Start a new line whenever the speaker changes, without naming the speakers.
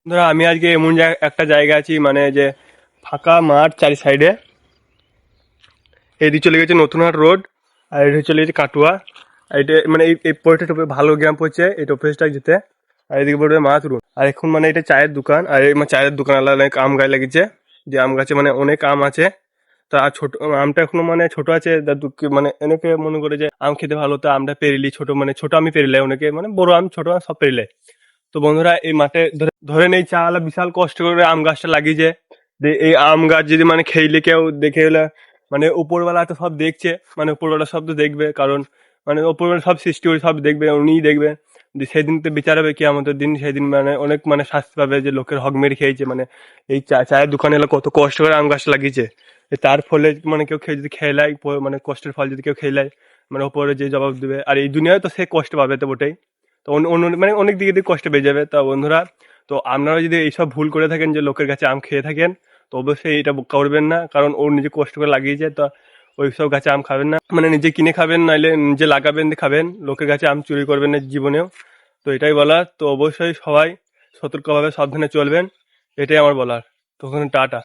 ধরো আমি আজকে এমন একটা জায়গা আছি, মানে যে ফাঁকা মাঠ চারি সাইডে। এদিকে চলে গেছে নতুনহাট রোড, আর এদিকে চলে গেছে কাটুয়া। আর এটা মানে এই পড়েটা ভালো গ্রাম পড়ছে এই টপেজটা যেতে। আর এদিকে পড়বে মাথুরুন। আর এখন মানে এটা চায়ের দোকান, আর এই মানে চায়ের দোকান আলাদা অনেক আম গাছ লাগিয়েছে, যে আম গাছে মানে অনেক আম আছে। তা ছোট আমটা এখনো মানে ছোট আছে, মানে অনেকে মনে করে যে আম খেতে ভালো, তা আমটা পেরিলি ছোট, মানে ছোট আমি পেরিলে, অনেকে মানে বড় আম ছোট আম সব পেরিলে। তো বন্ধুরা এই মাঠে ধরেন এই চা আলা বিশাল কষ্ট করে আম গাছটা লাগিয়েছে। এই আম গাছ যদি মানে খেইলে কেউ দেখে এলে, মানে উপরওয়ালা তো সব দেখছে, মানে উপরওয়ালা সব তো দেখবে, কারণ মানে উপরওয়ালা সব সৃষ্টি করে সব দেখবে, উনিই দেখবে। সেদিন তো বিচার হবে কি আমাদের দিন, সেদিন মানে অনেক মানে শাস্তি পাবে যে লোকের হক মেরে খেয়েছে। মানে এই চায়ের দোকানে এলো কত কষ্ট করে আম গাছ লাগিয়েছে, তার ফলে মানে কেউ খেয়ে যদি খেলায়, মানে কষ্টের ফল যদি কেউ খেলায়, মানে ওপরে যে জবাব দেবে। আর এই দুনিয়ায় তো সে কষ্ট পাবে তো বটেই। তো মানে অনেক দিকে দিকে কষ্ট পেয়ে যাবে। তা বন্ধুরা, তো আপনারা যদি এইসব ভুল করে থাকেন যে লোকের কাছে আম খেয়ে থাকেন, তো অবশ্যই এটা করবেন না, কারণ ওর নিজে কষ্ট করে লাগিয়েছে। তো ওই সব গাছে আম খাবেন না, মানে নিজে কিনে খাবেন, নাইলে নিজে লাগাবেন দিয়ে খাবেন, লোকের কাছে আম চুরি করবেন না জীবনেও। তো এটাই বলার। তো অবশ্যই সবাই সতর্কভাবে সাবধানে চলবেন, এটাই আমার বলার। তখন টাটা।